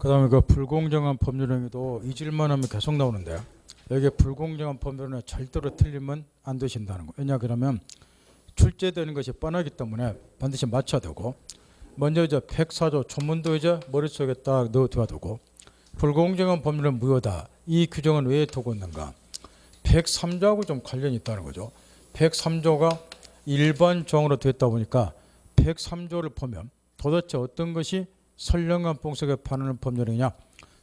그다음에 그 불공정한 법률행위도 잊을만 하면 계속 나오는데 여기 불공정한 법률은 절대로 틀리면 안 되신다는 거. 왜냐 그러면 출제되는 것이 뻔하기 때문에 반드시 맞춰야 되고 먼저 이제 104조 조문도 이제 머릿속에 딱 넣어둬야 되고 불공정한 법률은 무효다. 이 규정은 왜 두고 있는가? 103조하고 좀 관련이 있다는 거죠. 103조가 일반 조항으로 됐다 보니까 103조를 보면 도대체 어떤 것이 선량한 봉석에 반하는 법률이냐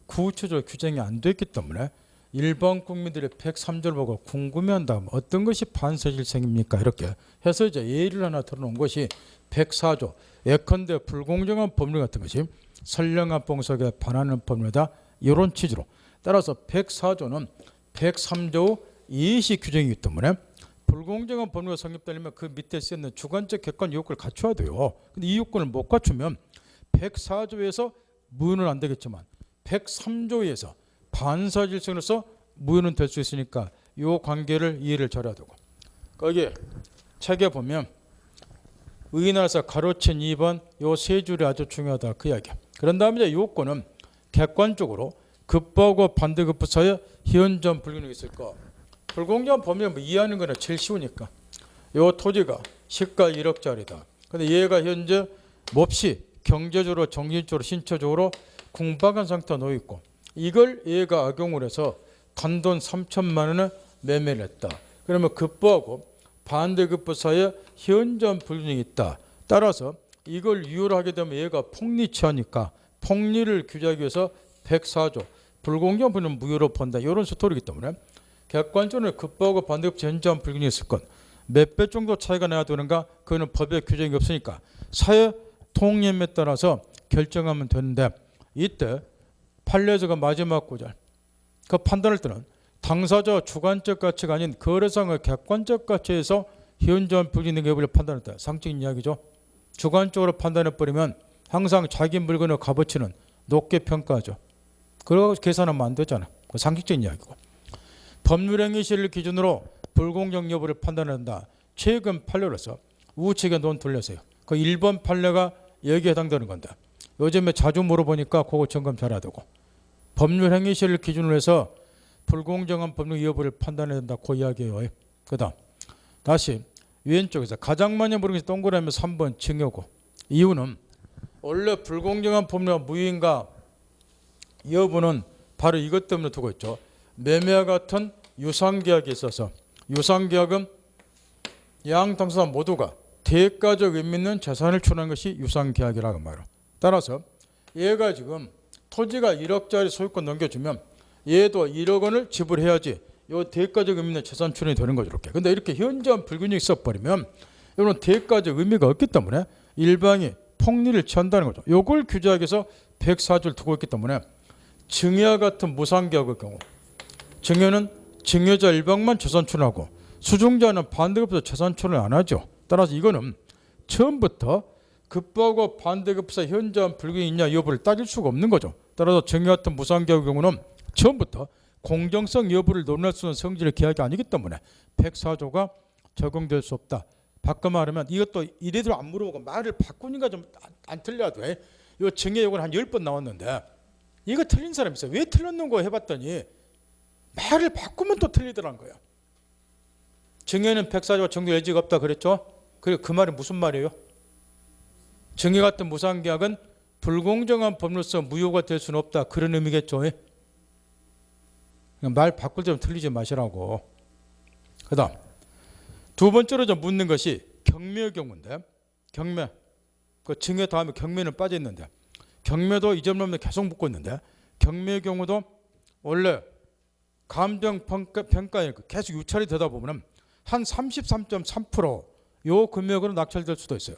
구체적으로 규정이 안 됐기 때문에 일반 국민들이 103조를 보고 궁금해한다면 어떤 것이 반사실생입니까? 이렇게 해서 이제 예를 하나 들어놓은 것이 104조 예컨대 불공정한 법률 같은 것이 선량한 봉석에 반하는 법률이다. 이런 취지로 따라서 104조는 103조 예시 규정이기 때문에 불공정한 법률가 성립되려면 그 밑에 쓰여있는 주관적 객관 요건을 갖춰야 돼요. 근데 이 요건을 못 갖추면 104조에서 무효는 안 되겠지만 103조에서 반사질서로서 무효는 될 수 있으니까 이 관계를 이해를 잘해야 되고 거기 책에 보면 의인에서 가로친 2번 요 세 줄이 아주 중요하다 그 이야기야. 그런 다음에 이제 요건은 객관적으로 급부하고 반대급부 사이에 현전 불균형이 있을까? 불공정한 법률을 뭐 이해하는 거는 제일 쉬우니까 요 토지가 시가 1억짜리다. 근데 얘가 현재 몹시 경제적으로 정신적으로 신체적으로 궁박한 상태에 놓여 있고 이걸 얘가 악용을 해서 단돈 3천만 원에 매매를 했다. 그러면 급부하고 반대급부 사이에 현전 불균형이 있다. 따라서 이걸 유효로 하게 되면 얘가 폭리취하니까 폭리를 규제하기 위해서 104조 불공정한 법률은 무효로 본다. 이런 스토리이기 때문에 객관적으로 급부하고 반대급부 현저한 불균형이 있을 것 몇 배 정도 차이가 나야 되는가 그거는 법에 규정이 없으니까 사회 통념에 따라서 결정하면 되는데 이때 판례에서가 마지막 구절 그 판단할 때는 당사자 주관적 가치가 아닌 거래상의 객관적 가치에서 현저한 불균형 여부를 판단할 때 상식적인 이야기죠. 주관적으로 판단해버리면 항상 자기 물건의 값어치는 높게 평가하죠. 그러고 계산하면 안 되잖아. 그 상식적인 이야기고 법률행위 시를 기준으로 불공정 여부를 판단한다. 최근 판례로서 우측에 논 돌려서요. 그 1번 판례가 여기에 해당되는 건데 요즘에 자주 물어보니까 그거 점검 잘해야 되고 법률행위 시를 기준으로 해서 불공정한 법률 여부를 판단해야 된다. 그 이야기예요. 그 다음 다시 왼쪽에서 가장 많이 물어보는 동그라미 3번 증여고 이유는 원래 불공정한 법률가 무효인가 여부는 바로 이것 때문에 두고 있죠. 매매와 같은 유상계약이 있어서 유상계약은 양 당사자 모두가 대가적 의미 있는 재산을 출하는 것이 유상계약이라고 말해요. 따라서 얘가 지금 토지가 1억짜리 소유권 넘겨주면 얘도 1억 원을 지불해야지 요 대가적 의미 있는 재산 출원이 되는 거죠. 이렇게. 근데 이렇게 현저한 불균형이 있어버리면 이런 대가적 의미가 없기 때문에 일방이 폭리를 취한다는 거죠. 요걸 규제하기 위해서 104조를 두고 있기 때문에 증여와 같은 무상계약의 경우 증여는 증여자 일방만 재산 출원하고 수증자는 반대급부에서 재산 출원을 안 하죠. 따라서 이거는 처음부터 급부하고 반대급부 사이 현저한 불균형이 있냐 여부를 따질 수가 없는 거죠. 따라서 증여 같은 무상계약의 경우는 처음부터 공정성 여부를 논할 수 있는 성질의 계약이 아니기 때문에 104조가 적용될 수 없다. 바꿔 말하면 이것도 이래도 안 물어보고 말을 바꾸니까 좀 안 틀려도 이 증여 요건 한 10번 나왔는데 이거 틀린 사람 있어요. 왜 틀렸는 거 해봤더니 말을 바꾸면 또 틀리더란 거예요. 증여는 104조가 정도 여지가 없다 그랬죠. 그 말이 무슨 말이에요? 증여 같은 무상계약은 불공정한 법률상 무효가 될 수는 없다. 그런 의미겠죠. 말 바꿀 때 좀 틀리지 마시라고. 그 다음 두 번째로 좀 묻는 것이 경매의 경우인데 경매 그 증여 다음에 경매는 빠져 있는데 경매도 이 점을 계속 묻고 있는데 경매의 경우도 원래 감정평가에 계속 유찰이 되다 보면 한 33.3% 금액으로 낙찰될 수도 있어요.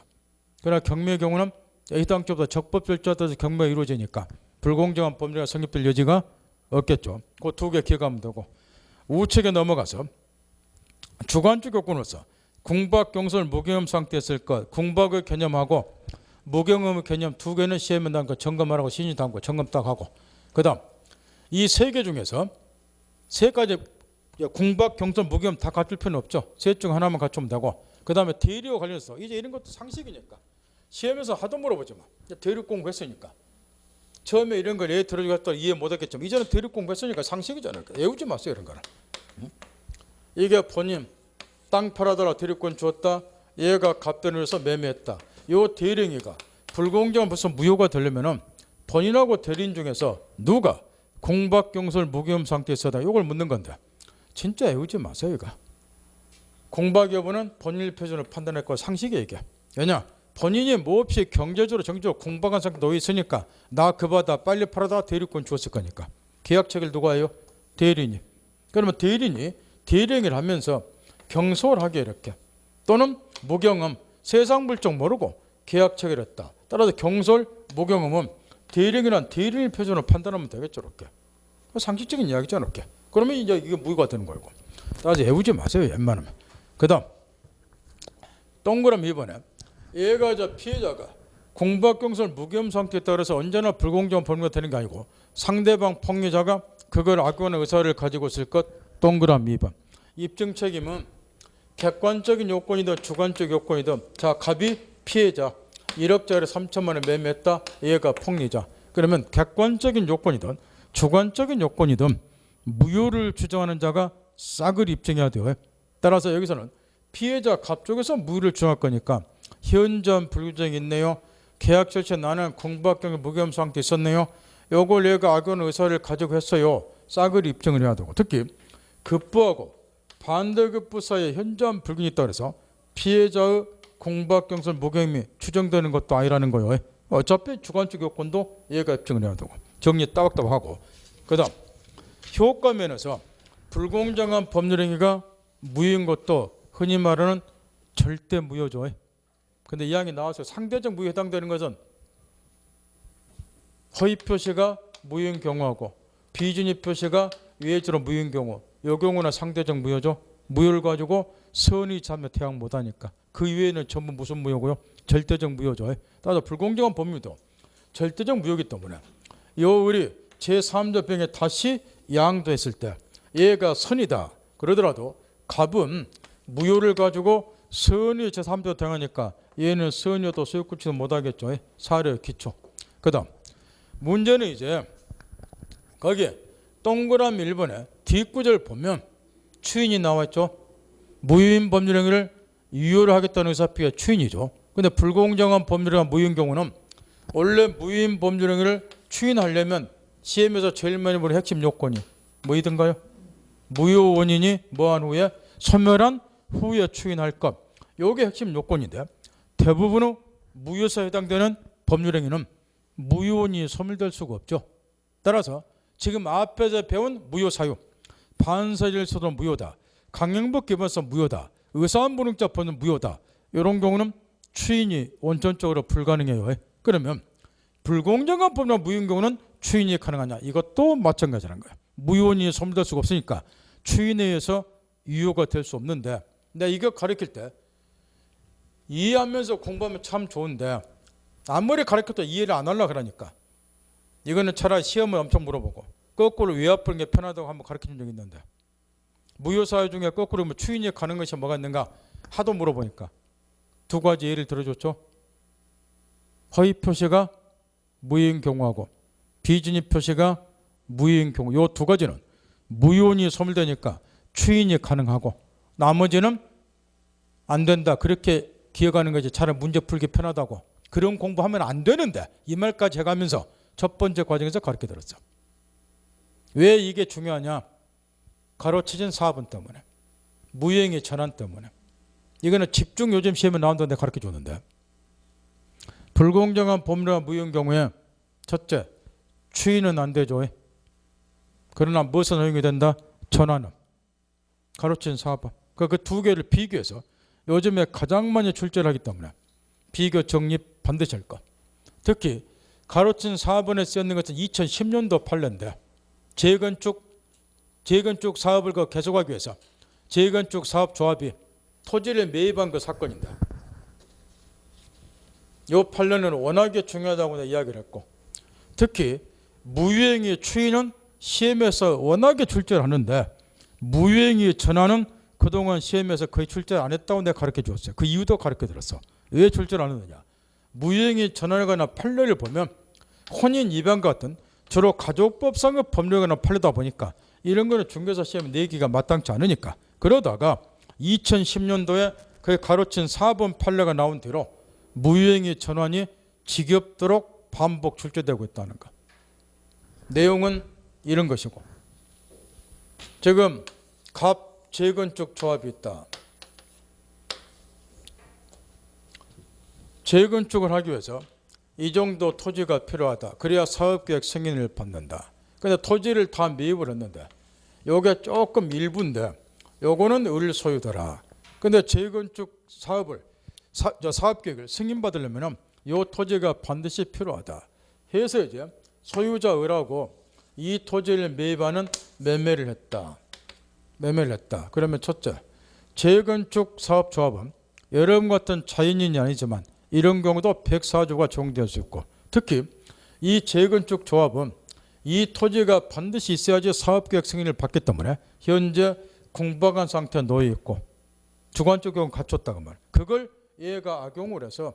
그러나 경매의 경우는 해당 쪽보다 적법 절차에 따라서 경매가 이루어지니까 불공정한 법률가 성립될 여지가 없겠죠. 그 두 개 기억하면 되고 우측에 넘어가서 주관적 요건으로서 궁박 경선을 무경험 상태였을 것 궁박의 개념하고 무경험의 개념 두 개는 시험에 나온 거 점검하라고 신이 담고 점검 딱 하고 그 다음 이 세 개 중에서 세 가지 궁박 경선 무경험 다 갖출 필요는 없죠. 셋 중 하나만 갖추면 되고 그 다음에 대리와 관련해서 이제 이런 것도 상식이니까 시험에서 하도 물어보지만 대륙 공부했으니까 처음에 이런 걸 예를 들어주겠다 이해 못했겠지만 이제는 대립 공부했으니까 상식이잖아요. 외우지 마세요 이런 거는. 이게 본인 땅 팔아달라 대립권 주었다. 얘가 갑변을 해서 매매했다. 요 대령이가 불공정한 무슨 무효가 되려면은 본인하고 대리인 중에서 누가 공박경솔 무기험 상태에 있어다. 요걸 묻는 건데 진짜 외우지 마세요 이거. 공박 여부는 본인 표준으로 판단할 거 상식이 얘기해. 왜냐? 본인이 뭐 없이 경제적으로 정적으로 공박한 상태 놓여 있으니까 나 그보다 빨리 팔아다 대리권 주었을 거니까. 계약 체결 누가 해요? 대리인이. 그러면 대리인이 대리행위를 하면서 경솔하게 이렇게 또는 무경험 세상 물정 모르고 계약 체결했다. 따라서 경솔 무경험은 대리행위란 대리인 표준으로 판단하면 되겠죠. 이렇게. 상식적인 이야기죠. 이렇게. 그러면 이제 이게 무효가 되는 거고. 따라서 외우지 마세요. 웬만하면. 그 다음 동그라미 2번에 얘가 저 피해자가 공박경솔 무기험 상태에 따라서 언제나 불공정한 범죄가 되는 게 아니고 상대방 폭리자가 그걸 악용하는 의사를 가지고 있을 것. 동그라미 2번 입증 책임은 객관적인 요건이든 주관적 요건이든 자 갑이 피해자 1억짜리 3천만 원 매매했다. 얘가 폭리자. 그러면 객관적인 요건이든 주관적인 요건이든 무효를 주장하는 자가 싹을 입증해야 돼요. 따라서 여기서는 피해자 갑 쪽에서 무효를 주장할 거니까 현저한 불규정이 있네요. 계약 절차에 나는 공박경솔 무기험 상태에 있었네요. 요걸 얘가 악용 의사를 가지고 했어요. 싹을 입증을 해야 되고 특히 급부하고 반대급부 사이에 현저한 불균이 있다고 해서 피해자의 공박경솔 무기험이 추정되는 것도 아니라는 거예요. 어차피 주관적 요건도 얘가 입증을 해야 되고 정리 따박따박하고 그 다음 효과 면에서 불공정한 법률행위가 무효인 것도 흔히 말하는 절대 무효죠. 근데 이야기 나와서 상대적 무효에 해당되는 것은 허위 표시가 무효인 경우하고 비준위 표시가 위해처럼 무효인 경우 이 경우는 상대적 무효죠. 무효를 가지고 선의 참여 태양 못하니까 그 이외에는 전부 무슨 무효고요? 절대적 무효죠. 따라서 불공정한 법률도 절대적 무효이기 때문에 요 우리 제3조 병에 다시 양도했을 때 얘가 선이다 그러더라도 갑은 무효를 가지고 선의 제3조 대응하니까 얘는 선여도 소유구치도 못하겠죠. 사례 기초. 그 다음 문제는 이제 거기에 동그라미 1번에 뒷구절 보면 추인이 나와있죠. 무효인 법률행위를 유효를 하겠다는 의사표기가 추인이죠. 근데 불공정한 법률행위가 무효인 경우는 원래 무효인 법률행위를 추인하려면 시험에서 제일 많이 보는 핵심 요건이 뭐이든가요? 무효 원인이 뭐한 후에 소멸한 후에 추인할 것. 요게 핵심 요건인데 대부분의 무효사에 해당되는 법률행위는 무효 원인이 소멸될 수가 없죠. 따라서 지금 앞에서 배운 무효사유 반사질서도 무효다. 강행법 기본서 무효다. 의사불능자 법은 무효다. 이런 경우는 추인이 원천적으로 불가능해요. 그러면 불공정한 법률 무효인 경우는 추인이 가능하냐? 이것도 마찬가지라는 거예요. 무효원인이 소멸될 수가 없으니까 추인에 의해서 유효가 될 수 없는데 내가 이거 가르칠 때 이해하면서 공부하면 참 좋은데 아무리 가르쳐도 이해를 안 하려고 그러니까 이거는 차라리 시험을 엄청 물어보고 거꾸로 외압 푸는 게 편하다고 한번 가르쳐준 적이 있는데 무효사유 중에 거꾸로 뭐 추인이 가는 것이 뭐가 있는가 하도 물어보니까 두 가지 예를 들어줬죠. 허위 표시가 무효인 경우하고 비준위 표시가 무효인 경우 이 두 가지는 무효원이 소멸되니까 추인이 가능하고 나머지는 안 된다. 그렇게 기억하는 것이 차라리 문제 풀기 편하다고. 그런 공부하면 안 되는데 이 말까지 해가면서 첫 번째 과정에서 가르쳐 들었어. 왜 이게 중요하냐? 가로치진 4번 때문에 무효행위 전환 때문에 이거는 집중 요즘 시험에 나온다는데 가르쳐 줬는데 불공정한 법률과 무효인 경우에 첫째 추인은 안 되죠. 그러나 무엇은 허용이 된다? 전환은. 가로친 4번. 그 두 개를 비교해서 요즘에 가장 많이 출제를 하기 때문에 비교 정립 반드시 할 것. 특히 가로친 4번에 쓰였는 것은 2010년도 판례인데 재건축 사업을 계속하기 위해서 재건축 사업 조합이 토지를 매입한 그 사건인데 이 판례는 워낙에 중요하다고 이야기를 했고 특히 무효행위 추인은 시험에서 워낙에 출제를 하는데 무효행위 전환은 그동안 시험에서 거의 출제를 안 했다고 내가 가르쳐 주었어요. 그 이유도 가르쳐 들었어. 왜 출제를 안 하느냐. 무효행위 전환하거나 판례를 보면 혼인 입양 같은 주로 가족법상의 법률에 관한 판례다 보니까 이런 거는 중개사 시험에 내기가 마땅치 않으니까 그러다가 2010년도에 그 가로친 4번 판례가 나온 뒤로 무효행위 전환이 지겹도록 반복 출제되고 있다는 거. 내용은 이런 것이고 지금 갑 재건축 조합이 있다. 재건축을 하기 위해서 이 정도 토지가 필요하다. 그래야 사업계획 승인을 받는다. 근데 토지를 다 매입을 했는데 요게 조금 일부인데 요거는 을 소유더라. 근데 재건축 사업을 사업계획을 승인받으려면 요 토지가 반드시 필요하다. 해서 이제 소유자 을하고 이 토지를 매입하는 매매를 했다. 그러면 첫째, 재건축 사업조합은 여러분 같은 자연인이 아니지만 이런 경우도 104조가 적용될 수 있고 특히 이 재건축 조합은 이 토지가 반드시 있어야지 사업계획 승인을 받기 때문에 현재 공박한 상태에 놓여 있고 주관적 경우 갖췄다고 말. 그걸 얘가 악용을 해서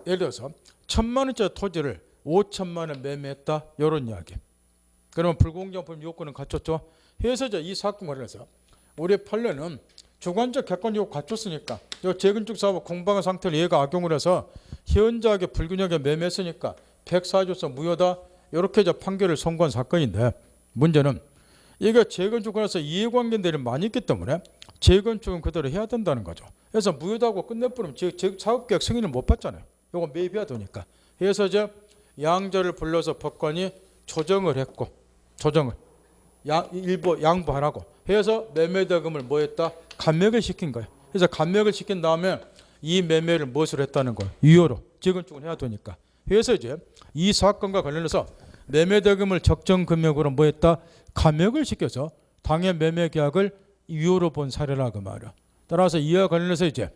예를 들어서 1,000만 원짜리 토지를 5천만 원 매매했다 이런 이야기. 그러면 불공정법 요건은 갖췄죠. 해서 이 사건 관련해서 우리 판례는 주관적 객관 요건 갖췄으니까 이 재건축 사업 공방한 상태를 얘가 악용을 해서 현저하게 불균형하게 매매했으니까 104조서 무효다 이렇게 판결을 선고한 사건인데 문제는 이게 재건축관에서 이해관계들이 많이 있기 때문에 재건축은 그대로 해야 된다는 거죠. 그래서 무효다고 끝내버리면 사업계획 승인을 못 받잖아요. 이거 매입해야 되니까. 그래서 이제 양자를 불러서 법관이 조정을 했고 일부 양보하라고 해서 매매대금을 뭐 했다? 감액을 시킨 거예요. 그래서 감액을 시킨 다음에 이 매매를 무엇으로 했다는 거예요? 유효로 재건축을 해야 되니까. 그래서 이제 이 사건과 관련해서 매매대금을 적정 금액으로 뭐 했다? 감액을 시켜서 당해 매매 계약을 유효로 본 사례라고 말이야. 따라서 이와 관련해서 이제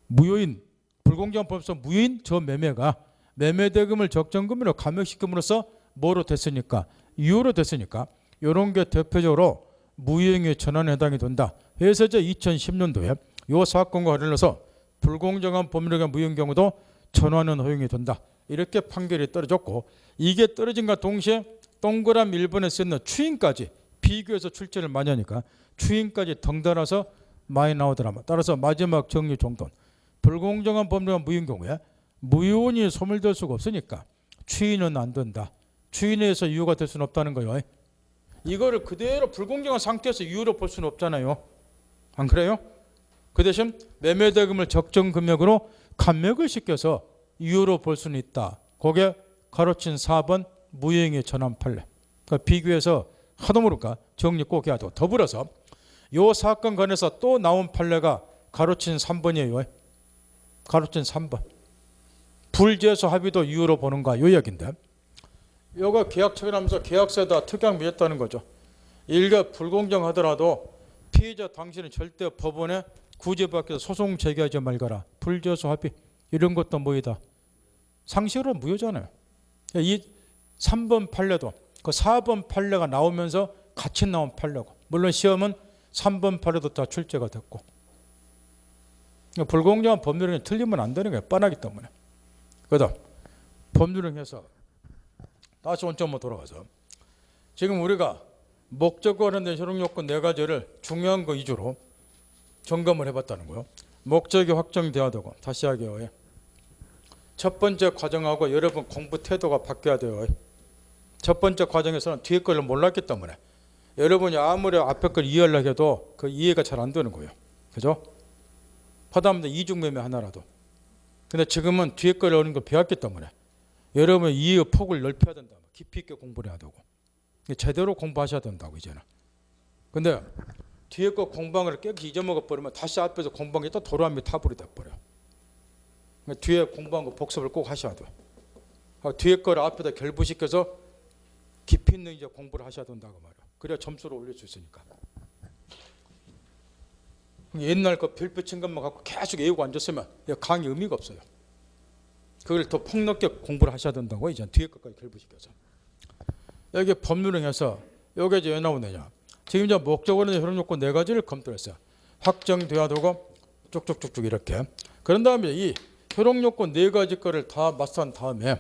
무효인 불공정한 법상 무효인 저 매매가 매매대금을 적정 금액으로 감액시킴으로써 뭐로 됐으니까 유효로 됐으니까 이런 게 대표적으로 무효행위 전환에 해당이 된다. 그래서 이제 2010년도에 이 사건과 관련해서 불공정한 법률의 무효인 경우도 전환은 허용이 된다. 이렇게 판결이 떨어졌고 이게 떨어진과 동시에 동그라미 1번에 쓰는 추인까지 비교해서 출제를 많이 하니까 추인까지 덩달아서 많이 나오더라. 따라서 마지막 정리 정돈. 불공정한 법률의 무효인 경우에 무효인이 소멸될 수가 없으니까 추인은 안 된다. 추인에서 유효가 될 수는 없다는 거예요. 이거를 그대로 불공정한 상태에서 유효로 볼 수는 없잖아요. 안 그래요? 그 대신 매매대금을 적정 금액으로 감액을 시켜서 유효로 볼 수는 있다. 그게 가로친 4번 무효행위 전환 판례. 그러니까 비교해서 하도 모를까 정리 꼭 해야 되고 더불어서 이 사건 관해서 또 나온 판례가 가로친 3번이에요. 가로친 3번. 불재수 합의도 유효로 보는가 이 이야기인데 이거 계약 체결하면서 계약서에다 특약 맺었다는 거죠. 일개 불공정하더라도 피해자 당신은 절대 법원에 구제 밖에서 소송 제기하지 말거라. 불재수 합의 이런 것도 무효다. 상식으로 무효잖아요. 이 3번 판례도 그 4번 판례가 나오면서 같이 나온 판례고 물론 시험은 3번 판례도 다 출제가 됐고 불공정한 법률은 틀리면 안 되는 거예요. 뻔하기 때문에. 그다음 법률행위에서 다시 원점으로 돌아가서 지금 우리가 목적과 관련된 효력요건 4가지를 중요한 거 위주로 점검을 해봤다는 거예요. 목적이 확정돼야 되고 다시 하게요. 첫 번째 과정하고 여러분 공부 태도가 바뀌어야 돼요. 첫 번째 과정에서는 뒤에 걸 몰랐기 때문에 여러분이 아무리 앞에 걸 이해하려고 해도 그 이해가 잘 안 되는 거예요. 그죠? 하다못해 이중매매 하나라도. 근데 지금은 뒤에 걸 어는 걸 배웠기 때문에 여러분 이해의 폭을 넓혀야 된다. 깊이 있게 공부를 해야 되고 제대로 공부하셔야 된다고 이제는. 근데 뒤에 거 공방을 깨끗이 잊어먹어 버리면 다시 앞에서 공방이 또 도로함이 타불이 돼버려. 뒤에 공부한 거 복습을 꼭 하셔야 돼요. 뒤에 거를 앞에다 결부시켜서 깊이 있는 이제 공부를 하셔야 된다고 말이야. 그래야 점수를 올릴 수 있으니까. 옛날 거 별표 친 것만 갖고 계속 외우고 앉았으면 강의 의미가 없어요. 그걸 더 폭넓게 공부를 하셔야 된다고 이제 뒤에 것까지 결부시켜서. 여기 법률행위에서 여기 이제 왜 나오느냐. 지금 이제 목적으로는 효력요건 4가지를 검토했어요. 확정돼야 되고 쭉쭉쭉쭉 이렇게. 그런 다음에 이 효력요건 4가지 거를 다 마스터한 다음에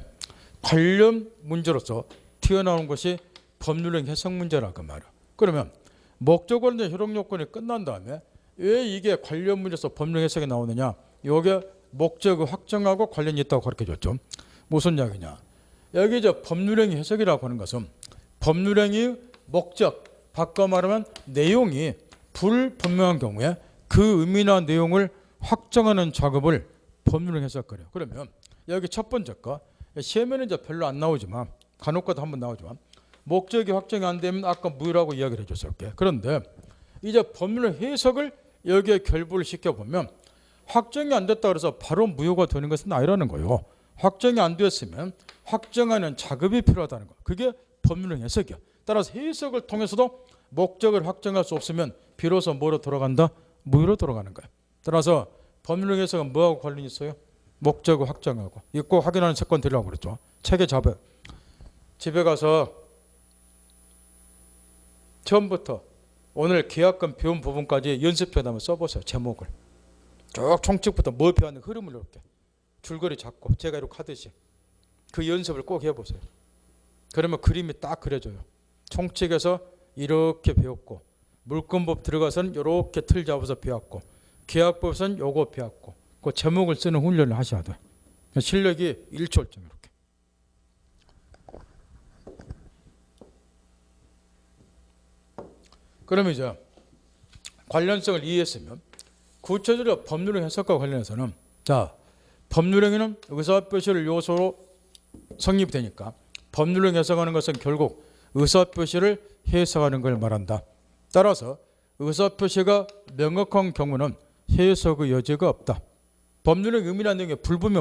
관련 문제로서 튀어나온 것이 법률행 해석 문제라고 말이야. 그러면 목적어는 효력 요건이 끝난 다음에 왜 이게 관련 문제에서 법률 해석이 나오느냐? 이게 목적을 확정하고 관련이 있다고 가르쳐줬죠. 무슨 이야기냐? 여기 이제 법률행위 해석이라고 하는 것은 법률행위 목적, 바꿔 말하면 내용이 불분명한 경우에 그 의미나 내용을 확정하는 작업을 법률행 해석거래요. 그러면 여기 첫 번째 거 시험에는 이제 별로 안 나오지만 간혹가다 한번 나오지만 목적이 확정이 안 되면 아까 무효라고 이야기를 해줬을게. 그런데 이제 법률 해석을 여기에 결부를 시켜보면 확정이 안 됐다 그래서 바로 무효가 되는 것은 아니라는 거예요. 확정이 안 됐으면 확정하는 작업이 필요하다는 거. 그게 법률 해석이야. 따라서 해석을 통해서도 목적을 확정할 수 없으면 비로소 뭐로 돌아간다? 무효로 돌아가는 거야. 따라서 법률 해석은 뭐하고 관련이 있어요? 목적을 확정하고. 이거 꼭 확인하는 채권 드리라고 그랬죠. 책에 잡아요. 집에 가서 처음부터 오늘 계약금 배운 부분까지 연습표에 한번 써보세요. 제목을. 쭉 총칙부터 뭐 배웠는 흐름을 이렇게 줄거리 잡고 제가 이렇게 하듯이 그 연습을 꼭 해보세요. 그러면 그림이 딱 그려져요. 총칙에서 이렇게 배웠고 물권법 들어가서는 이렇게 틀 잡아서 배웠고 계약법에서는 요거 배웠고 그 제목을 쓰는 훈련을 하셔야 돼요. 실력이 일초월정 이렇게. 그러면 이제 관련성을 이해했으면 구체적으로 법률행 해석과 관련해서는 자 법률행위는 의사표시를 요소로 성립이 되니까 법률행 해석하는 것은 결국 의사표시를 해석하는 걸 말한다. 따라서 의사표시가 명확한 경우는 해석의 여지가 없다. 법률행 의미라는 내용이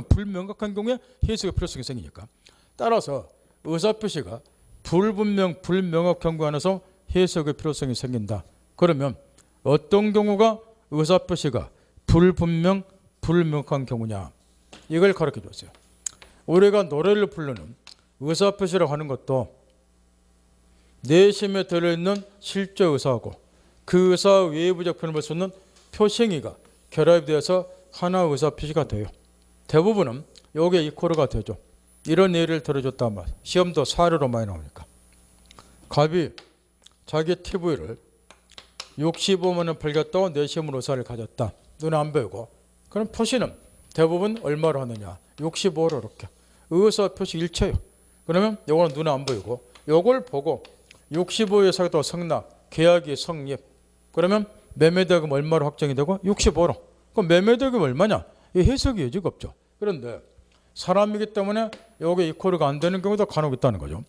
불명확한 경우에 해석의 필요성이 생기니까 따라서 의사표시가 불명확한 경우 안에서 해석의 필요성이 생긴다. 그러면 어떤 경우가 의사표시가 불명확한 경우냐? 이걸 가르쳐 줬어요. 우리가 노래를 부르는 의사표시라고 하는 것도 내심에 들어있는 실제 의사하고 그 의사의 외부적 표현을 볼 수 있는 표시행위가 결합이 되어서 하나의 의사표시가 돼요. 대부분은 요게 이코르가 되죠. 이런 예를 들어줬단 말이에요. 시험도 사례로 많이 나오니까. 갑이 자기 TV를 65만 원 벌겠다고 내심으로 의사를 가졌다. 눈에 안 보이고. 그럼 표시는 대부분 얼마로 하느냐? 65로 이렇게. 의사 표시 일체요. 그러면 요거는 눈에 안 보이고 요걸 보고 65에 사겠다고 성납, 계약이 성립. 그러면 매매대금 얼마로 확정이 되고 65로. 그럼 매매대금 얼마냐? 이 해석이 여지가 없죠. 그런데 사람이기 때문에 요게 이코르가 안 되는 경우도 간혹 있다는 거죠.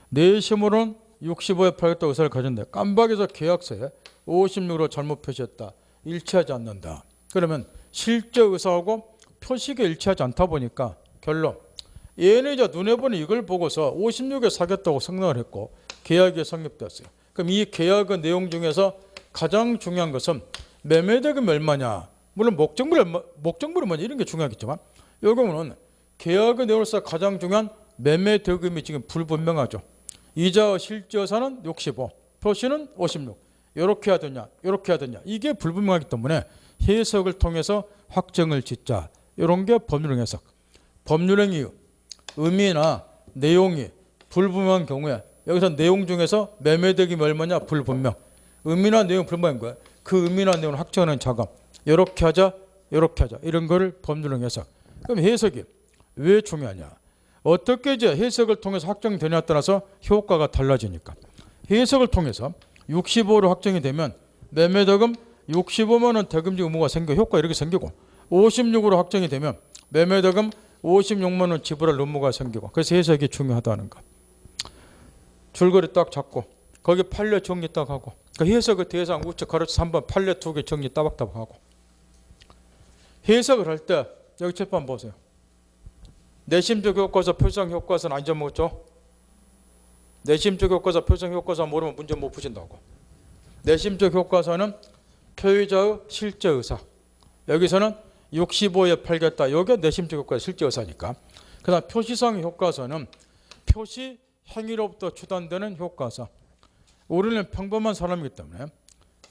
내심으로는 65에 팔겠다고 의사를 가졌는데 깜박해서 계약서에 56으로 잘못 표시했다. 일치하지 않는다. 그러면 실제 의사하고 표시가 일치하지 않다 보니까 결론. 얘는 이제 눈에 보는 이걸 보고서 56에 사겠다고 성명을 했고 계약이 성립됐어요. 그럼 이 계약의 내용 중에서 가장 중요한 것은 매매대금이 얼마냐. 물론 목적물이 뭐냐 이런 게 중요하겠지만 이 경우는 계약의 내용으로서 가장 중요한 매매대금이 지금 불분명하죠. 이자 실제여사는 65, 표시는 56. 이렇게 해야 되냐, 이렇게 해야 되냐. 이게 불분명하기 때문에 해석을 통해서 확정을 짓자. 이런 게 법률행 해석. 법률행위 의미나 내용이 불분명한 경우에 여기서 내용 중에서 매매대금이 얼마냐 불분명. 의미나 내용 불분명한 거야. 그 의미나 내용을 확정하는 작업. 이렇게 하자, 이렇게 하자. 이런 거를 법률행 해석. 그럼 해석이 왜 중요하냐? 어떻게 이제 해석을 통해서 확정되냐에 따라서 효과가 달라지니까. 해석을 통해서 65로 확정이 되면 매매대금 65만 원 대금지 의무가 생겨 효과 이렇게 생기고 56으로 확정이 되면 매매대금 56만 원 지불할 의무가 생기고 그래서 해석이 중요하다는 거. 줄거리 딱 잡고 거기 판례 정리 딱 하고 그 해석의 대상 우측 가로치 3번 판례 2개 정리 따박따박 하고 해석을 할 때 여기 책판 보세요. 내심적 효과서 표상 효과서는 안 잊어먹었죠? 내심적 효과서 표상 효과서 모르면 문제 못 푸신다고. 내심적 효과서는 표의자의 실제 의사. 여기서는 65에 팔겠다. 이게 내심적 효과서 실제 의사니까. 그다음 표시상 효과서는 표시 행위로부터 추단되는 효과서. 우리는 평범한 사람이기 때문에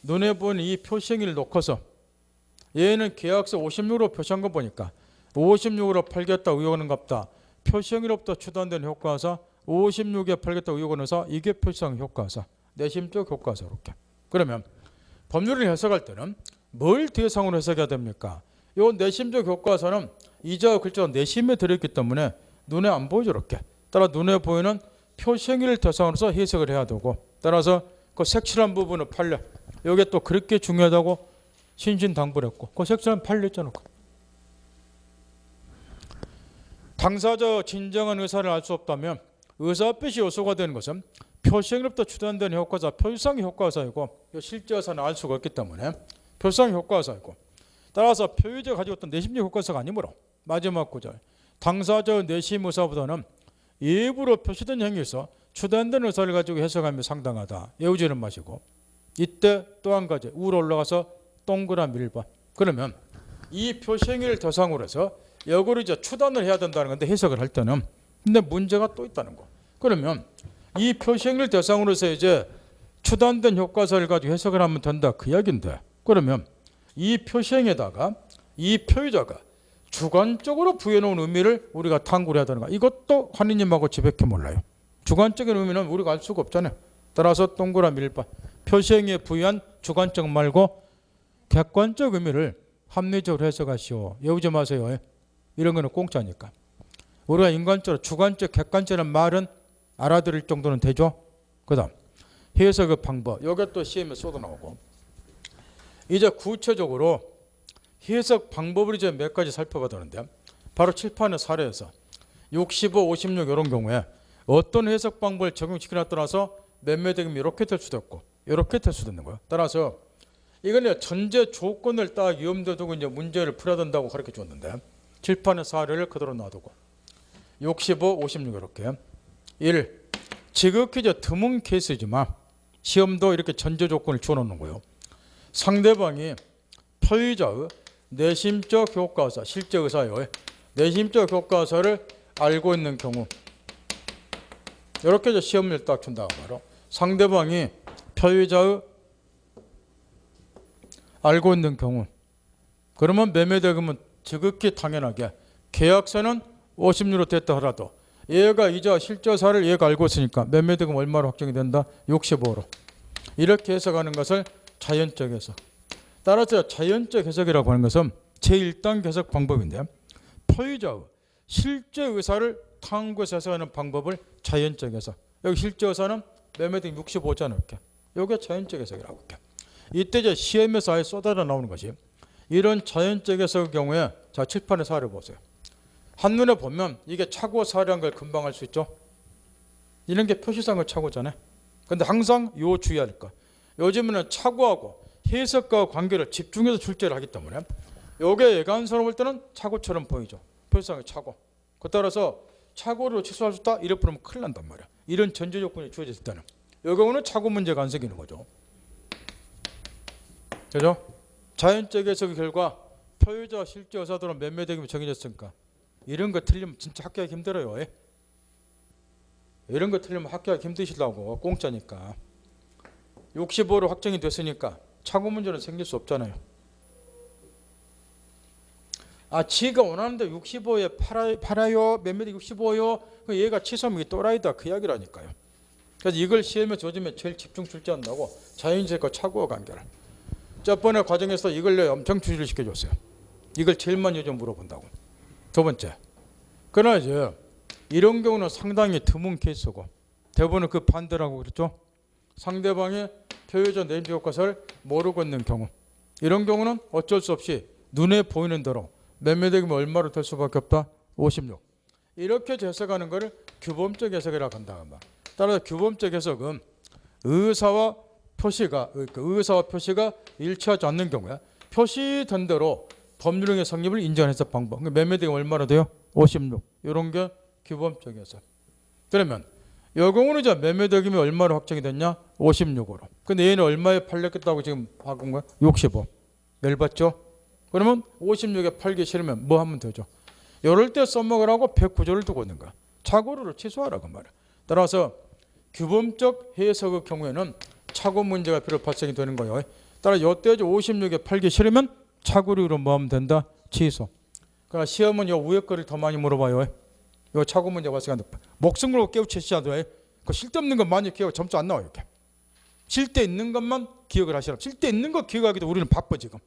눈에 보이는 이 표시 행위를 놓고서 얘는 계약서 56으로 표시한 거 보니까 56으로 팔겠다 의혹하는갑다. 표시행위로부터 추단된 효과사 56에 팔겠다고 요구해서 이게 표시상 효과사, 내심적 효과사 이렇게. 그러면 법률을 해석할 때는 뭘 대상으로 해석해야 됩니까? 요 내심적 효과사는 이자와 글자가 내심에 들어있기 때문에 눈에 안 보이죠 이렇게. 따라 눈에 보이는 표시행위를 대상으로서 해석을 해야 되고, 따라서 그 색칠한 부분을 판례, 이게 또 그렇게 중요하다고 신신당부를 했고, 그 색칠한 판례 있잖아. 당사자 진정한 의사를 알 수 없다면 의사표시 요소가 되는 것은 표시행위로부터 추단된 효과사, 표시상 효과사이고, 실제 의사는 알 수가 없기 때문에 표시상 효과사이고, 따라서 표의자가 가지고 있던 내심적 효과사가 아니므로 마지막 구절, 당사자의 내심 의사보다는 예부로 표시된 행위에서 추단된 의사를 가지고 해석하면 상당하다. 외우지는 마시고, 이때 또 한 가지 위로 올라가서 동그라미 1번. 그러면 이 표시행위를 대상으로 해서 역으로 이제 추단을 해야 된다는 건데, 해석을 할 때는 근데 문제가 또 있다는 거. 그러면 이 표시행위를 대상으로 해서 이제 추단된 효과사를 가지고 해석을 하면 된다 그 이야기인데, 그러면 이 표시행위에다가 이 표의자가 주관적으로 부여놓은 의미를 우리가 탐구를 해야 되는 거야. 이것도 환희님하고 지백해 몰라요. 주관적인 의미는 우리가 알 수가 없잖아요. 따라서 동그라미 1번. 표시행위에 부여한 주관적 말고 객관적 의미를 합리적으로 해석하시오. 외우지 마세요. 이런 거는 공짜니까. 우리가 인간적으로 주관적, 객관적인 말은 알아들을 정도는 되죠. 그 다음 해석의 방법. 이게 또 시험에 쏟아 나오고, 이제 구체적으로 해석 방법을 이제 몇 가지 살펴보는데, 바로 칠판의 사례에서 65, 56 이런 경우에 어떤 해석 방법을 적용시키냐에 따라서 몇몇액이 이렇게 될 수도 있고 이렇게 될 수도 있는 거예요. 따라서 이건 전제 조건을 딱 염두에 두고 이제 문제를 풀어야 된다고 가르쳐 줬는데, 칠판의 사례를 그대로 놔두고 65, 56 이렇게 1. 지극히 이제 드문 케이스지만 시험도 이렇게 전제 조건을 주어놓는 거예요. 상대방이 표의자의 내심적 효과사, 실제 의사요, 내심적 효과사를 알고 있는 경우, 이렇게 이제 시험을 딱 준다고 말로 상대방이 표의자의 알고 있는 경우, 그러면 매매대금은 지극히 당연하게 계약서는 50유로 됐다 하더라도 얘가 이자 실제사를 얘가 알고 있으니까 매매대금 얼마로 확정이 된다? 65로. 이렇게 해석하는 것을 자연적 해석. 따라서 자연적 해석이라고 하는 것은 제1단계 해석 방법인데, 표의자의 실제 의사를 탐구해서 해석하는 방법을 자연적 해석. 여기 실제 의사는 매매대금 65잖아요. 이렇게. 이게 자연적 해석이라고 할게. 이때 이제 시험에서 아예 쏟아져 나오는 것이, 이런 자연적 해석의 경우에 자 칠판의 사례를 보세요. 한눈에 보면 이게 차고 사례한 걸 금방 알 수 있죠. 이런 게 표시상의 차고잖아요. 근데 항상 요 주의할 거. 요즘에는 차고하고 해석과 관계를 집중해서 출제를 하기 때문에 요게 예간서로 볼 때는 차고처럼 보이죠. 표시상의 차고. 그 따라서 차고를 취소할 수 있다 이래 부르면 큰일 난단 말이야. 이런 전제 조건이 주어졌을 때는 이 경우는 차고 문제가 안 생기는 거죠. 그죠? 자연적 해석의 결과 표의자 실제 의사들은 매매대금이 정해졌으니까 이런 거 틀리면 진짜 학교하기 힘들어요. 이런 거 틀리면 학교하기 힘드시려고. 공짜니까. 65로 확정이 됐으니까 차고 문제는 생길 수 없잖아요. 아, 지가 원하는데 65에 팔아요. 매매대 65요. 얘가 취소하면 또라이다. 그 이야기라니까요. 그래서 이걸 시험에 요즘에 제일 집중 출제한다고 자연적과 차고와 관계를. 저번에 과정에서 이걸 엄청 주의를 시켜줬어요. 이걸 제일 많이 요즘 물어본다고. 두 번째. 그러나 이제 이런 경우는 상당히 드문 케이스고, 대부분은 그 반대라고 그랬죠. 상대방의 표의자 내임적 효과사를 모르고 있는 경우, 이런 경우는 어쩔 수 없이 눈에 보이는 대로 매매대금이 얼마로 될 수밖에 없다? 56. 이렇게 해석하는 것을 규범적 해석이라고 한다. 따라서 규범적 해석은 의사와 표시가 일치하지 않는 경우에 표시된 대로 법률행위 성립을 인정해서 방법. 매매대금 얼마나 돼요? 56. 이런 게 규범적 해석. 그러면 이 경우는 이제 매매대금이 얼마로 확정이 됐냐? 56으로. 근데 얘는 얼마에 팔렸겠다고 지금 바꾼 거야? 65. 열받죠? 그러면 56에 팔기 싫으면 뭐 하면 되죠? 이럴 때 써먹으라고 109조를 두고 있는 거야. 착오를 취소하라고 말이야. 따라서 규범적 해석의 경우에는 착오 문제가 필요 발생이 되는 거예요. 따라 이때 56에 팔기 싫으면 착오로 뭐 하면 된다? 취소. 그러나 시험은 요 위에 거를 더 많이 물어봐요. 요 차고 문제 발생하는데 목숨 걸고 깨우치셔도 그 쓸데없는 것 많이 기억 점수 안 나와요. 이렇게 쓸데 있는 것만 기억을 하시라. 쓸데 있는 거 기억하기도 우리는 바빠 지금.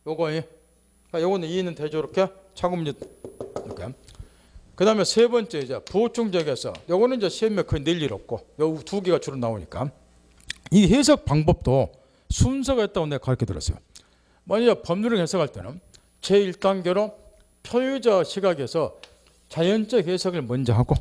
요거 요거는 이해는 되죠. 이렇게 차고 문제 이렇게. 그다음에 세 번째 이제 보충적에서 요거는 이제 시험에 거의 낼 일 없고 요 두 개가 주로 나오니까 이 해석 방법도 순서가 있다고 내가 가르쳐 드렸어요. 만약 법률을 해석할 때는 제1단계로 표유자 시각에서 자연적 해석을 먼저 하고,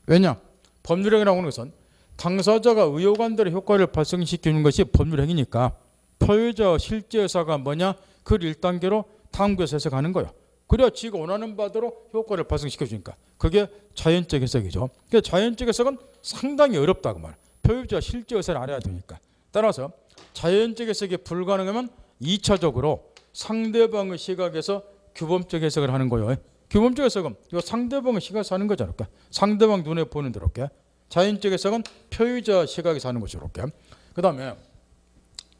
왜냐? 법률행위라고 하는 것은 당사자가 의혹안대로 효과를 발생시키는 것이 법률행위니까 표유자 실제 의사가 뭐냐? 그걸 1단계로 탐구해서 해석하는 거예요. 그래야 지가 원하는 바대로 효과를 발생시켜주니까 그게 자연적 해석이죠. 그러니까 자연적 해석은 상당히 어렵다고 말해요. 표유자 실제 의사를 알아야 되니까. 따라서 자연적 해석이 불가능하면 2차적으로 상대방의 시각에서 규범적 해석을 하는 거예요. 규범적 해석은 이 상대방의 시각에서 하는 거잖아요. 상대방 눈에 보이는 대로 이렇게. 자연적 해석은 표유자 시각에서 하는 것이죠. 이렇게. 그 다음에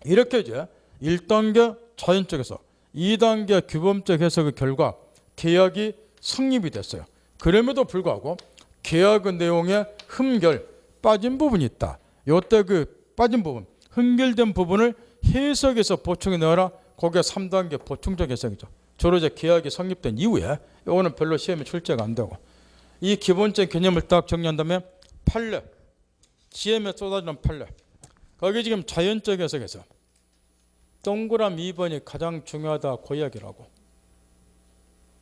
이렇게 이제 1단계 자연적 해석, 2단계 규범적 해석의 결과 계약이 성립이 됐어요. 그럼에도 불구하고 계약의 내용에 흠결, 빠진 부분이 있다. 이때 그 빠진 부분, 흠결된 부분을 해석해서 보충해 넣어라. 그게 3단계 보충적 해석이죠. 주로 이제 계약이 성립된 이후에 이거는 별로 시험에 출제가 안 되고, 이 기본적인 개념을 딱 정리한 다음에 판례, 시험에 쏟아지는 판례, 거기 지금 자연적 해석에서 동그라미 2번이 가장 중요하다 그 이야기라고.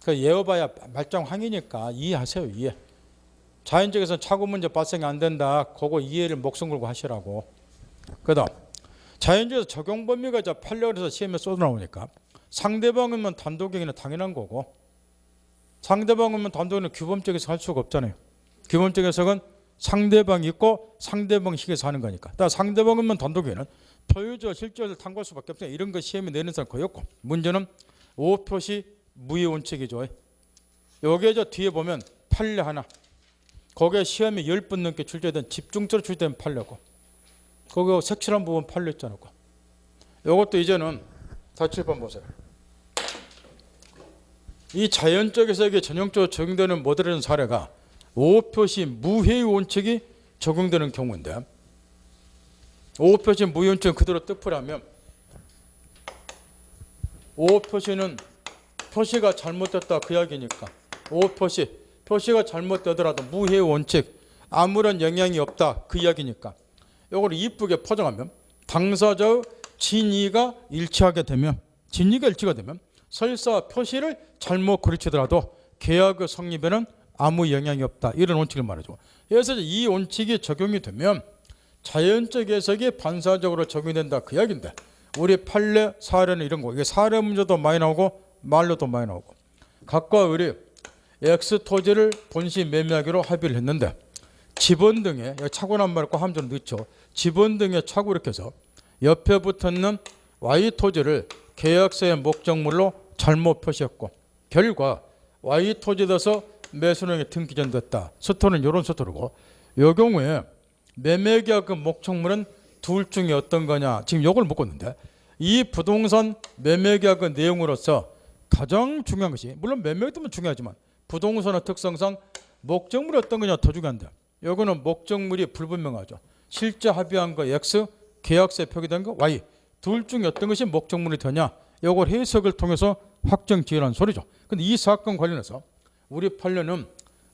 그 예어봐야 말짱황이니까 이해하세요. 이해. 자연적에서는 차고 문제 발생이 안 된다. 그거 이해를 목숨 걸고 하시라고. 그 다음 자연적에서 적용 범위가 이제 판례에서 시험에 쏟아나오니까 상대방이면 단독행위는 당연한 거고, 상대방이면 단독행위는 규범적에서 할 수가 없잖아요. 규범적 해석은 상대방이 있고 상대방 시기에서 하는 거니까. 따라서 상대방이면 단독행위는 표유자 실제를 탐구할 수밖에 없어요. 이런 거 시험에 내는 사람 거의 없고, 문제는 오표시 무효 원칙이죠. 여기에 저 뒤에 보면 판례 하나, 거기에 시험에 10번 넘게 출제된 집중적으로 출제된 판례고, 거기 색칠한 부분 판례 있잖아요. 이것도 이제는 47번 보세요. 이 자연적 해석에 전형적으로 적용되는 모델의 사례가 오표시 무해의 원칙이 적용되는 경우인데, 오표시 무효 원칙은 그대로 뜻풀이하면 오표시는 표시가 잘못됐다 그 이야기니까, 오표시 표시가 잘못되더라도 무해의 원칙 아무런 영향이 없다 그 이야기니까, 이걸 이쁘게 포장하면 당사자의 진위가 일치하게 되면, 진위가 일치가 되면 설사 표시를 잘못 그리치더라도 계약의 성립에는 아무 영향이 없다, 이런 원칙을 말하죠. 그래서 이 원칙이 적용이 되면 자연적 해석이 반사적으로 적용이 된다 그 이야기인데, 우리 판례 사례는 이런 거, 이게 사례 문제도 많이 나오고 말로도 많이 나오고, 각과 우리 X 토지를 본시 매매하기로 합의를 했는데 지번 등에 차고난 말고 함정을 넣죠. 지번 등에 차고 이렇게 해서 옆에 붙어있는 Y 토지를 계약서의 목적물로 잘못 표시했고, 결과 Y 토지에 대해서 매수령이 등기전됐다. 스토는 이런 스토르고, 이 경우에 매매계약의 목적물은 둘 중에 어떤 거냐, 지금 이걸 묻고 있는데, 이 부동산 매매계약의 내용으로서 가장 중요한 것이, 물론 매매도 중요하지만 부동산의 특성상 목적물이 어떤 거냐 더 중요한데, 이거는 목적물이 불분명하죠. 실제 합의한 거 X, 계약서에 표기된 거 Y, 둘 중에 어떤 것이 목적물이 되냐, 이걸 해석을 통해서 확정 지으라는 소리죠. 근데 이 사건 관련해서 우리 판례는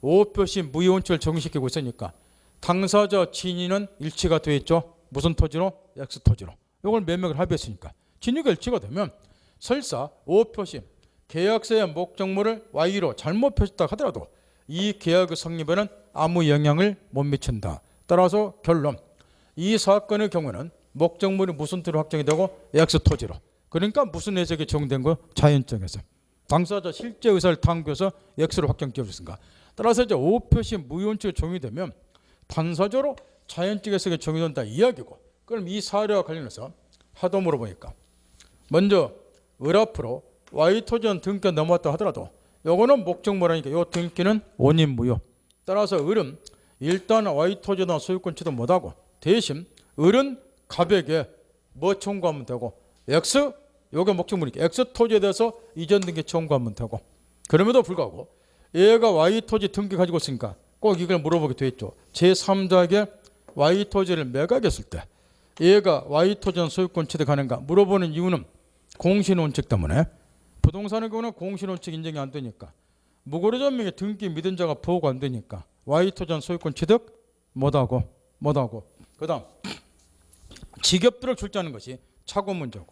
오표시 무효 원칙을 적용시키고 있으니까 당사자 진위는 일치가 되어 있죠. 무슨 토지로? X 토지로. 이걸 매매를 합의했으니까 진위가 일치가 되면 설사 오표시 계약서의 목적물을 Y로 잘못 표시했다 하더라도 이 계약의 성립에는 아무 영향을 못 미친다. 따라서 결론, 이 사건의 경우는 목적물이 무슨 토지로 확정이 되고 X 토지로. 그러니까 무슨 해석이 적용된 거? 자연적 해석. 당사자 실제 의사를 탐구해서 X로 확정 지어줬습니다. 따라서 이제 오표시 무효원칙이 적용이 되면 반사적으로 자연적 해석이 적용된다 이야기고, 그럼 이 사례와 관련해서 하도 물어보니까 먼저 을 앞으로 Y 토지는 등기가 넘어왔다 하더라도 요거는 목적물이니까 이 등기는 원인 무효. 따라서 을은 일단 Y 토지나 소유권 취득 못하고 대신 을은 갑에게 뭐 청구하면 되고, X, 요게 목적물이니까 X 토지에 대해서 이전 등기 청구하면 되고, 그럼에도 불구하고 얘가 Y 토지 등기 가지고 있으니까 꼭 이걸 물어보게 돼 있죠. 제3자에게 Y 토지를 매각했을 때 얘가 Y 토지는 소유권 취득하는가 물어보는 이유는 공신원칙 때문에 부동산의 경우는 공신원칙 인정이 안 되니까 무고료전명의 등기 믿은 자가 보호가 안 되니까 Y 토지는 소유권 취득 못하고 그 다음 직업들을 출제하는 것이 착오 문제고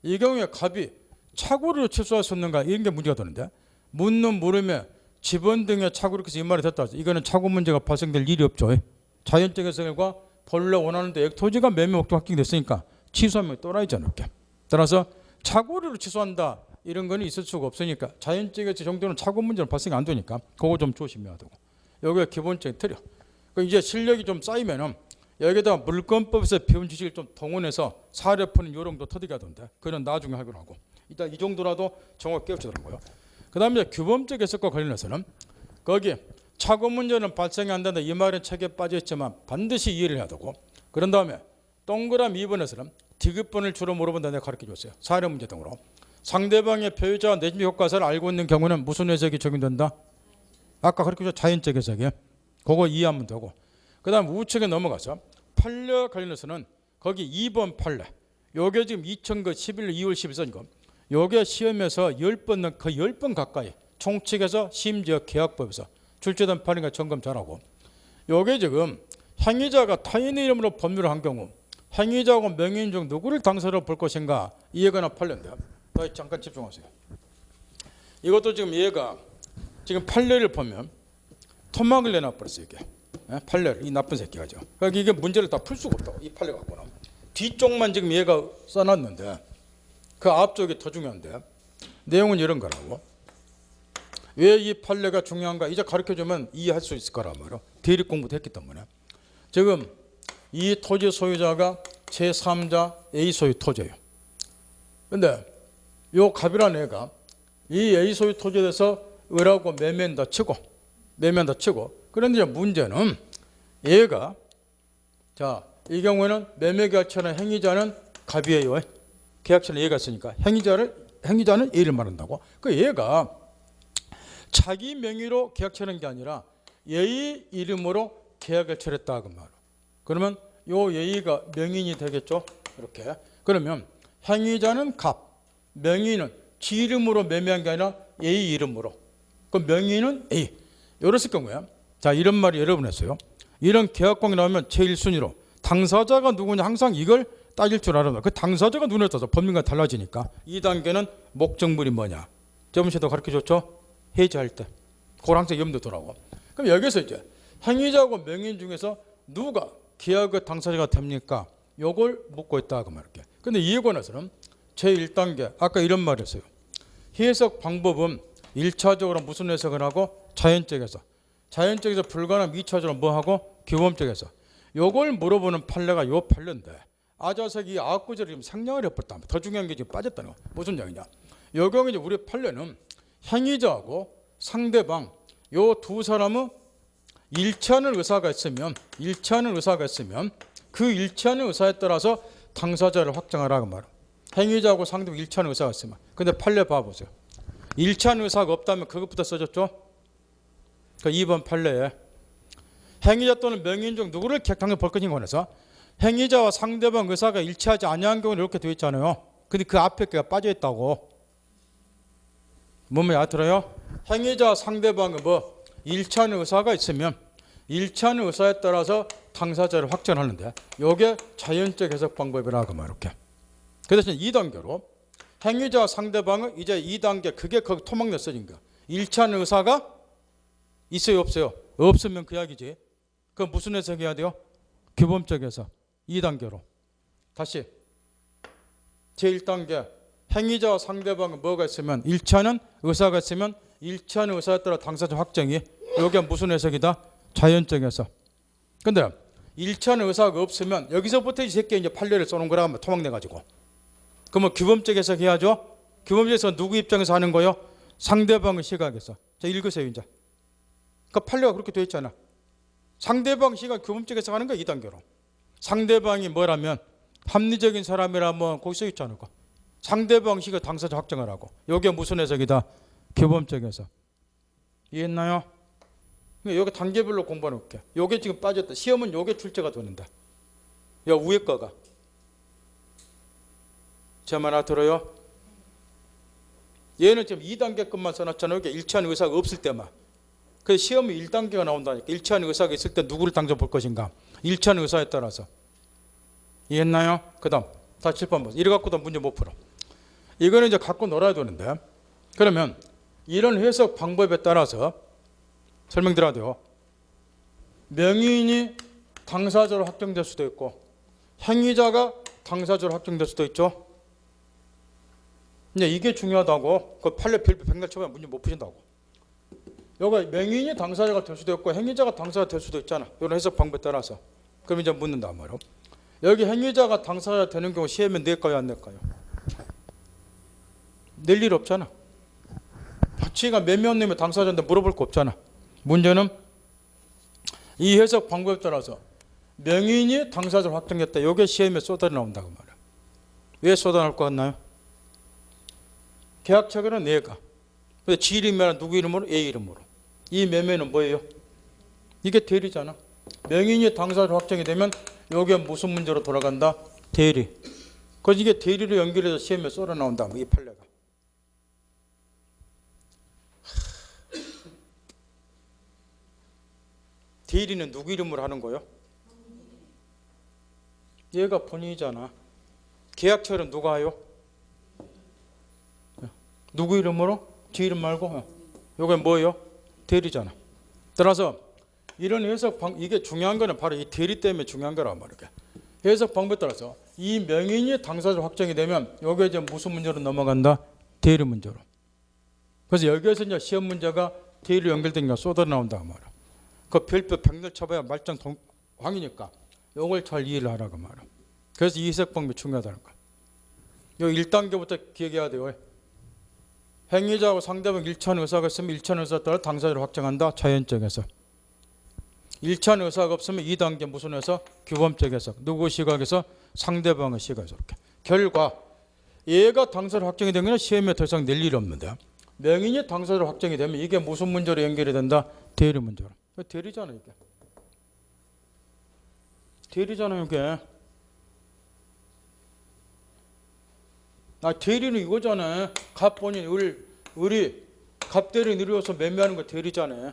이 경우에 갑이 착오를 취소할 수 없는가 이런 게 문제가 되는데 묻는 물음에 집원 등의 착오를 해서 이 말이 됐다. 이거는 착오 문제가 발생될 일이 없죠. 자연적 해석과 본래 원하는데 토지가 매매 목적 확정됐으니까 취소하면 또라이잖아. 이렇게. 따라서 착오를 취소한다 이런 거는 있을 수가 없으니까 자연적 해석 정도는 착오 문제는 발생이 안 되니까 그거 좀 조심해야 되고 여기가 기본적인 틀이요. 이제 실력이 좀 쌓이면은 여기다가 물권법에서 배운 지식을 좀 동원해서 사례 푸는 요령도 터득이 하던데 그건 나중에 하기로 하고 일단 이 정도라도 정확히 깨우치더라고요. 그 다음에 규범적 해석과 관련해서는 거기 착오 문제는 발생이 안 된다 이 말은 책에 빠져 있지만 반드시 이해를 해야 되고 그런 다음에 동그라미 2번에서는 디귿번을 주로 물어본다 내가 가르쳐 줬어요. 사례 문제 등으로 상대방의 표의자와 내집 효과사를 알고 있는 경우는 무슨 해석이 적용된다? 아까 가르쳐 준 자연적 해석이 그거 이해하면 되고 그 다음 우측에 넘어가서 판례 관련해서는 거기 2번 판례 요게 지금 2011년 2월 12일이고 요게 시험에서 10번 거의 10번 가까이 총칙에서 심지어 계약법에서 출제된 판례가 점검 잘하고 요게 지금 행위자가 타인의 이름으로 법률을 한 경우 행위자하고 명의인 중 누구를 당사자로 볼 것인가 이에 관한 판례인데 잠깐 집중하세요. 이것도 지금 얘가 지금 판례를 보면 토막을 내놔버렸어요. 이게 판례를 이 나쁜 새끼가죠. 그러니까 이게 문제를 다 풀 수가 없다고 이 판례 갖고는 뒤쪽만 지금 얘가 써놨는데 그 앞쪽이 더 중요한데 내용은 이런 거라고. 왜 이 판례가 중요한가 이제 가르쳐주면 이해할 수 있을 거란 말이야. 대립 공부도 했기 때문에. 지금 이 토지 소유자가 제3자 A 소유 토지예요. 근데 요 갑이라는 애가 이 A 소유 토지에 대해서 을하고 매매한다 치고 그런데 문제는 얘가 자 이 경우에는 매매 계약처는 행위자는 갑이에요. 계약처는 얘가 있으니까 행위자는 A를 말한다고. 그 얘가 자기 명의로 계약처는 게 아니라 예의 이름으로 계약을 처했다 그 말. 그러면 요 예의가 명인이 되겠죠. 이렇게. 그러면 행위자는 갑, 명의는 지 이름으로 매매한 게 아니라 예의 이름으로. 그 명의는 A. 이랬을 경우에 자 이런 말이 여러 번 했어요. 이런 계약공이 나오면 제1순위로 당사자가 누구냐 항상 이걸 따질 줄 알아요. 그 당사자가 눈에 떠서 법률과 달라지니까 2단계는 목적물이 뭐냐. 저번 시에도 가르쳐줬죠. 해지할 때. 그걸 항상 염두 두라고. 그럼 여기서 이제 행위자하고 명인 중에서 누가 계약의 당사자가 됩니까? 요걸 묻고 있다 그 말이에요. 근데 이에 관해서는 제1단계 아까 이런 말이었어요. 해석 방법은 1차적으로 무슨 해석을 하고 자연적에서 불가능한 2차적으로 뭐 하고 규범적에서 요걸 물어보는 판례가 요 판례인데 아자색이 이 아구절을 지금 생략을 해버렸다. 더 중요한 게 지금 빠졌다는 거. 무슨 얘기냐? 요 경우 이제 우리 판례는 행위자하고 상대방 요 두 사람은 일치하는 의사가 있으면 그 일치하는 의사에 따라서 당사자를 확정하라고 말이야. 행위자하고 상대방 일치하는 의사가 있으면. 근데 판례 봐보세요. 일치하는 의사가 없다면 그것부터 써줬죠. 그 2번 판례에 행위자 또는 명의인 중 누구를 계약당사자로 볼 것인가 관해서 행위자와 상대방 의사가 일치하지 아니한 경우는 이렇게 되어 있잖아요. 근데 그 앞에 게가 빠져 있다고. 뭐뭐 알아들어요? 행위자 상대방은 뭐 일치하는 의사가 있으면 일치하는 의사에 따라서 당사자를 확정하는데 이게 자연적 해석 방법이라고 말 이렇게. 그 대신 2단계로 행위자 상대방은 이제 2단계 그게 거기 토막내 써진 거. 일치하는 의사가 있어요 없어요? 없으면 그 이야기지. 그럼 무슨 해석해야 돼요? 규범적 해석. 2단계로. 다시 제1단계 행위자와 상대방은 뭐가 있으면 일치하는 의사가 있으면 일치하는 의사에 따라 당사자 확정이 여기가 무슨 해석이다? 자연적 해석. 근데 일치하는 의사가 없으면 여기서부터 이 새끼 이제 판례를 써놓은 거라 하면 토막내 가지고. 그러면 규범적 해석 해야죠. 규범적 해석은 누구 입장에서 하는 거요? 상대방의 시각에서. 자 읽으세요 이제. 그 판례가 그렇게 되어 있잖아. 상대방 시각 규범적 해석하는 거야 2단계로. 상대방이 뭐라면 합리적인 사람이라면 거기 써 있지 않을까? 상대방 시각 당사자 확정을 하고. 여기가 무슨 해석이다? 규범적 해석. 이해했나요? 그러니까 여기 단계별로 공부해 놓을게. 요게 지금 빠졌다. 시험은 요게 출제가 되는데. 야, 위에 거가. 제 말 알아들어요? 얘는 지금 2단계 것만 써놨잖아요. 이게 일치하는 의사가 없을 때만. 그래서 시험이 1단계가 나온다니까. 일치하는 의사가 있을 때 누구를 당첨 볼 것인가. 일치하는 의사에 따라서. 이해했나요? 그 다음 다시 7번 보세요. 이래 갖고도 문제 못 풀어. 이거는 이제 갖고 놀아야 되는데, 그러면 이런 해석 방법에 따라서 설명드려야 돼요. 명의인이 당사자로 확정될 수도 있고 행위자가 당사자로 확정될 수도 있죠. 근데 이게 중요하다고. 그 판례 필비 백날 쳐보면 문제 못 푸신다고. 여기 명의인이 당사자가 될 수도 있고 행위자가 당사자가 될 수도 있잖아. 이런 해석 방법에 따라서. 그럼 이제 묻는다 말이에요. 여기 행위자가 당사자 되는 경우 시험에 낼까요, 안 낼까요? 낼 일 없잖아. 지가 몇몇 놈이 당사자인데 물어볼 거 없잖아. 문제는 이 해석 방법에 따라서 명의인이 당사자로 확정됐다. 이게 시험에 쏟아 나온다고 말이야. 왜 쏟아 나올 것 같나요? 계약처에는 내가. 근데 지 이름이면 누구 이름으로? A 이름으로. 이 매매는 뭐예요? 이게 대리잖아. 명의인이 당사자로 확정이 되면 여기에 무슨 문제로 돌아간다? 대리. 그래서 이게 대리로 연결해서 시험에 쏟아 나온다. 이 판례가. 대리는 누구 이름으로 하는 거요? 얘가 본인이잖아. 계약처는 누가 해요? 누구 이름으로? 지 이름 말고. 요게 뭐예요? 대리잖아. 따라서 이런 해석 이게 중요한 거는 바로 이 대리 때문에 중요한 거란 말이야. 해석 방법에 따라서 이 명인이 당사자 확정이 되면 여기에 이제 무슨 문제로 넘어간다? 대리 문제로. 그래서 여기에서 이제 시험 문제가 대리로 연결되니까 쏟아 나온다 말이야. 그 별표 백날 쳐봐야 말짱 황이니까 요걸 잘 이해를 하라고 말이야. 그래서 이 해석 방법이 중요하다는 거야. 요 1단계부터 기억해야 돼요. 행위자하고 상대방 일치하는 의사가 있으면 일치하는 의사에 따라 당사자를 확정한다. 자연적 해석. 일치하는 의사가 없으면 2단계 무슨 해석? 규범적 해석. 누구 시각에서? 상대방의 시각에서. 이렇게. 결과 얘가 당사자로 확정이 되면 시험에 더 이상 낼 일이 없는데 명인이 당사자로 확정이 되면 이게 무슨 문제로 연결이 된다? 대리 문제로. 대리잖아 이게. 대리잖아요 이게. 대리는 이거잖아. 갑본인 을이 갑대리 누려서 매매하는 거 대리잖아요.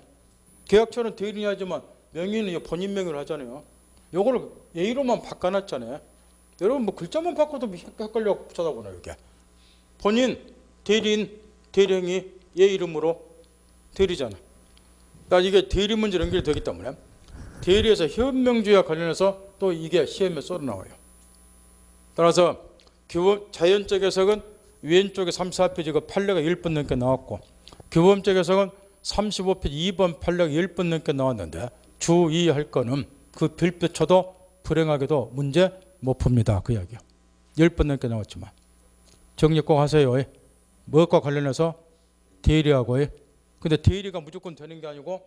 계약처는 대리는 하지만 명의는 본인 명의로 하잖아요. 요거를 예의로만 바꿔놨잖아요. 여러분 뭐 글자만 바꿔도 헷갈려 쳐다보나 이게. 본인, 대리인, 대리행위 얘 이름으로 대리잖아. 그러니까 이게 대리 문제 연결되기 때문에 대리에서 협명주의와 관련해서 또 이게 시험에 쏟아 나와요. 따라서 자연적 해석은 왼쪽에 34페이지 그 판례가 1분 넘게 나왔고 규범적 해석은 35페이지 2번 판례가 1분 넘게 나왔는데 주의할 거는 그 별표 쳐도 불행하게도 문제 못 풉니다. 그 이야기요. 10번 넘게 나왔지만 정리 꼭 하세요. 무엇과 관련해서? 대리하고. 근데 대리가 무조건 되는 게 아니고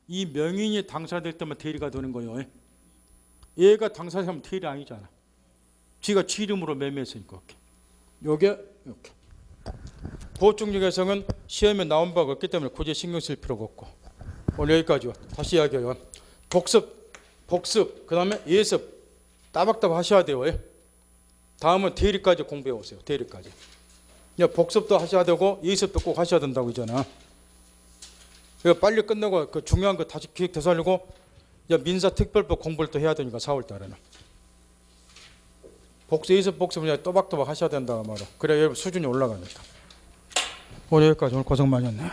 이 명인이 당사될 때만 대리가 되는 거예요. 얘가 당사자면 대리 아니잖아. 지가 지 이름으로 매매했으니까. 요게 이렇게. 보충적 해석은 시험에 나온 바가 없기 때문에 굳이 신경 쓸 필요가 없고. 오늘 여기까지요. 다시 이야기해요. 복습, 그 다음에 예습 따박따박 하셔야 돼요. 다음은 대리까지 공부해 오세요. 대리까지. 복습도 하셔야 되고 예습도 꼭 하셔야 된다고 있잖아. 빨리 끝내고 그 중요한 거 다시 기억 되살리고 민사특별법 공부를 또 해야 되니까 4월 달에는. 예습 복습을 또박또박 하셔야 된다고 말이야. 그래야 여러분 수준이 올라가니까. 오늘 여기까지. 오늘 고생 많이 했네요.